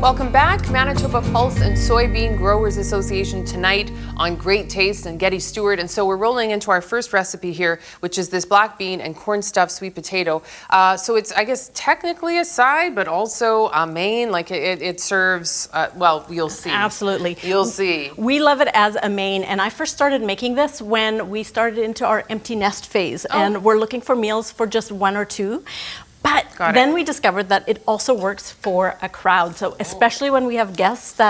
Welcome back. Manitoba Pulse and Soybean Growers Association tonight on Great Taste and Getty Stewart. And so we're rolling into our first recipe here, which is this black bean and corn stuffed sweet potato. So it's, I guess, technically a side, but also a main. Like it serves, well, you'll see. Absolutely. You'll see. We love it as a main. And I first started making this when we started into our empty nest phase. Oh. And we're looking for meals for just one or two. But then we discovered that it also works for a crowd. So especially when we have guests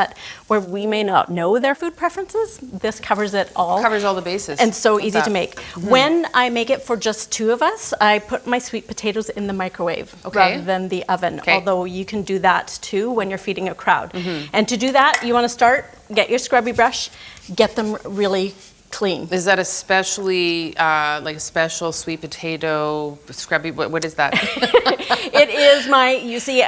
where we may not know their food preferences, this covers it all. Covers all the bases. And so easy to make. Mm-hmm. When I make it for just two of us, I put my sweet potatoes in the microwave rather than the oven. Although you can do that too when you're feeding a crowd. Mm-hmm. And to do that, you want to get your scrubby brush, get them really clean. Is that especially like a special sweet potato scrubby? What is that? It is you see,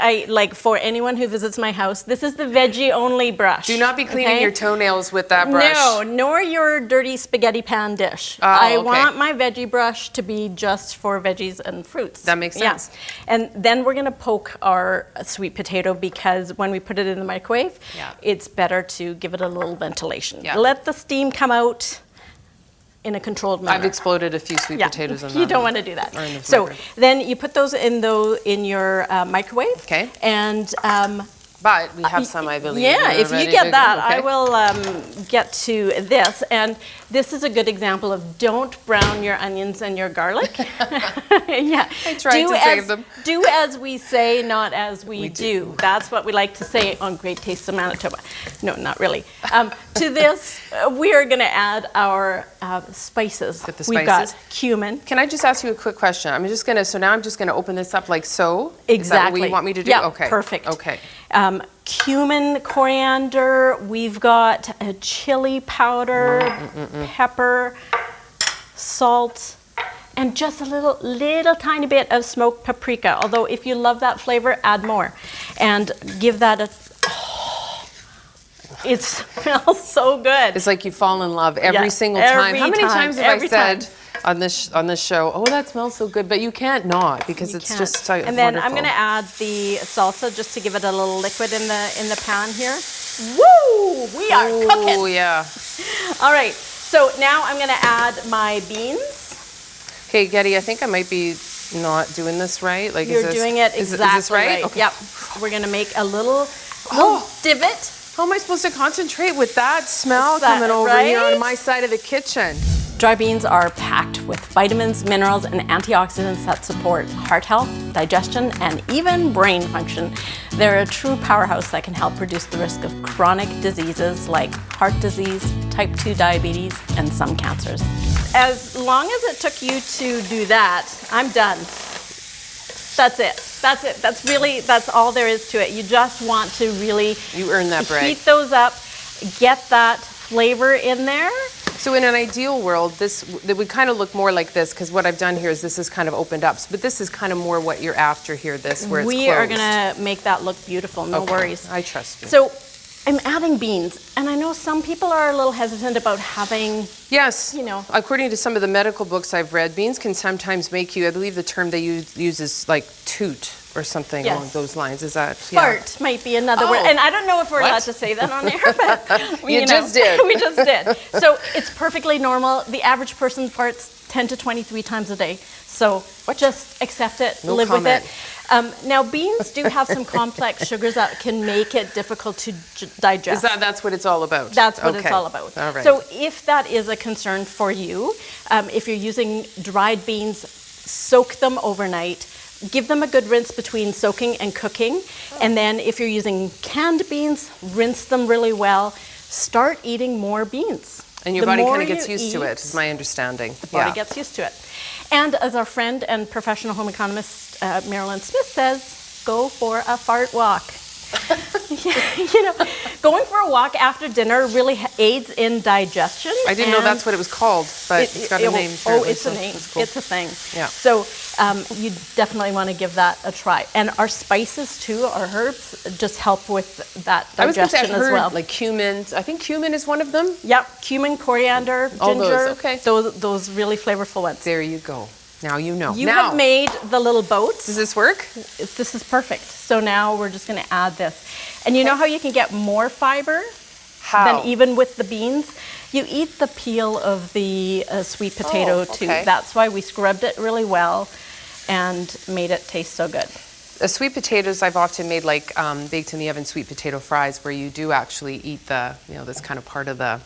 for anyone who visits my house, this is the veggie only brush. Do not be cleaning your toenails with that brush. No, nor your dirty spaghetti pan dish. I want my veggie brush to be just for veggies and fruits. That makes sense. Yeah. And then we're gonna poke our sweet potato because when we put it in the microwave, it's better to give it a little ventilation. Yeah. Let the steam come out in a controlled manner. I've exploded a few sweet potatoes in that. You don't want to do that. So then you put those in your microwave. Okay. And but we have some, I believe. Yeah, if you get that, I will get to this. And this is a good example of don't brown your onions and your garlic. Yeah. I tried to save them. Do as we say, not as we do. That's what we like to say on Great Taste of Manitoba. No, not really. To this, we are going to add our spices. Get the spices. We've got cumin. Can I just ask you a quick question? Now I'm just going to open this up like so. Exactly. Is that what you want me to do? Yeah, okay. Perfect. Okay. Cumin, coriander, we've got a chili powder, pepper, salt, and just a little tiny bit of smoked paprika. Although if you love that flavor, add more. And give that it smells so good. It's like you fall in love every single time. How many times have I said on this show, oh, that smells so good, but you can't not because it's just so And then wonderful. I'm going to add the salsa just to give it a little liquid in the pan here. Woo! We are cooking. Oh, yeah. All right. So now I'm going to add my beans. Okay, Getty, I think I might be not doing this right. Like, You're doing it exactly is this right? Okay. Yep. We're going to make a little divot. How am I supposed to concentrate with that smell coming over here on my side of the kitchen? Dry beans are packed with vitamins, minerals, and antioxidants that support heart health, digestion, and even brain function. They're a true powerhouse that can help reduce the risk of chronic diseases like heart disease, type 2 diabetes, and some cancers. As long as it took you to do that, I'm done. That's it. That's it. That's all there is to it. You just want to really earn that bread. Heat those up, get that flavor in there. So in an ideal world, it would kind of look more like this, because what I've done here is this is kind of opened up. But this is kind of more what you're after here, where it's closed. We are going to make that look beautiful, no worries. I trust you. So I'm adding beans, and I know some people are a little hesitant about having, according to some of the medical books I've read, beans can sometimes make you, I believe the term they use is like toot or something along those lines. Is that? Fart might be another word. And I don't know if we're allowed to say that on air, but we just did. We just did. So it's perfectly normal. The average person farts 10 to 23 times a day. So just accept it, live with it. Now, beans do have some complex sugars that can make it difficult to digest. That's what it's all about? That's what it's all about. All right. So if that is a concern for you, if you're using dried beans, soak them overnight. Give them a good rinse between soaking and cooking. And then if you're using canned beans, rinse them really well. Start eating more beans. And your body kind of gets used to it, is my understanding. The body gets used to it. And as our friend and professional home economist Marilyn Smith says, go for a fart walk. Going for a walk after dinner really aids in digestion. I didn't know that's what it was called, but it's got a name. It's a name. Cool. It's a thing. Yeah. So you definitely want to give that a try. And our spices too, our herbs, just help with that digestion as well. Like cumin. I think cumin is one of them. Yep. Cumin, coriander, ginger. Okay. Those really flavorful ones. There you go. Now you know. You have made the little boats. Does this work? This is perfect. So now we're just going to add this. And you know how you can get more fiber How? than even with the beans? You eat the peel of the sweet potato too. okay. That's why we scrubbed it really well and made it taste so good. The sweet potatoes I've often made like baked in the oven sweet potato fries, where you do actually eat the, this kind of part of the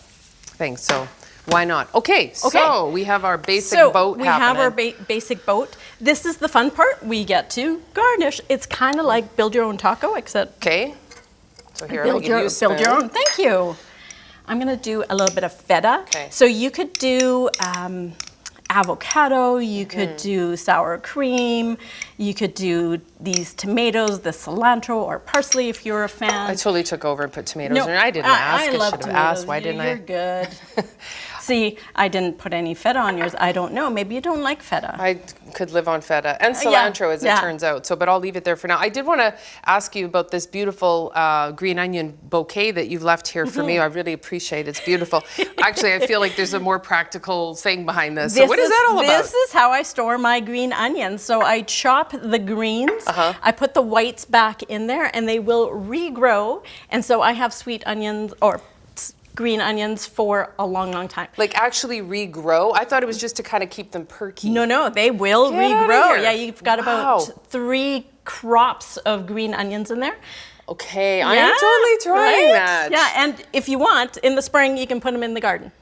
thing. So why not? Okay, so we have our basic boat we happening. have our basic boat. This is the fun part. We get to garnish. It's kind of like build your own taco, except Okay. So here, I'll build give you a spoon. build your own. Thank you. I'm gonna do a little bit of feta. Okay. So you could do avocado, you could do sour cream, you could do these tomatoes, the cilantro or parsley if you're a fan. I totally took over and put tomatoes No, in. I didn't ask. I love should have tomatoes. asked. Why didn't You're I? good. See, I didn't put any feta on yours. I don't know. Maybe you don't like feta. I could live on feta and yeah, cilantro, as it yeah. turns out. So, but I'll leave it there for now. I did want to ask you about this beautiful green onion bouquet that you've left here for me. I really appreciate it. It's beautiful. Actually, I feel like there's a more practical thing behind this. So, what is that all about? This is how I store my green onions. So I chop the greens. I put the whites back in there, and they will regrow. And so I have sweet onions or green onions for a long, long time. Like actually regrow? I thought it was just to kind of keep them perky. No, they will Get outta regrow. here. Yeah, you've got Wow. about 3 crops of green onions in there. Okay, I am totally trying right? that. Yeah, and if you want, in the spring, you can put them in the garden.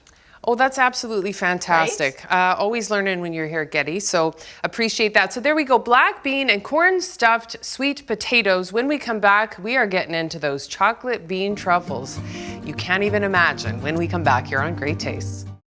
Oh, that's absolutely fantastic. Always learning when you're here at Getty, so appreciate that. So there we go, black bean and corn stuffed sweet potatoes. When we come back, we are getting into those chocolate bean truffles. You can't even imagine when we come back here on Great Tastes.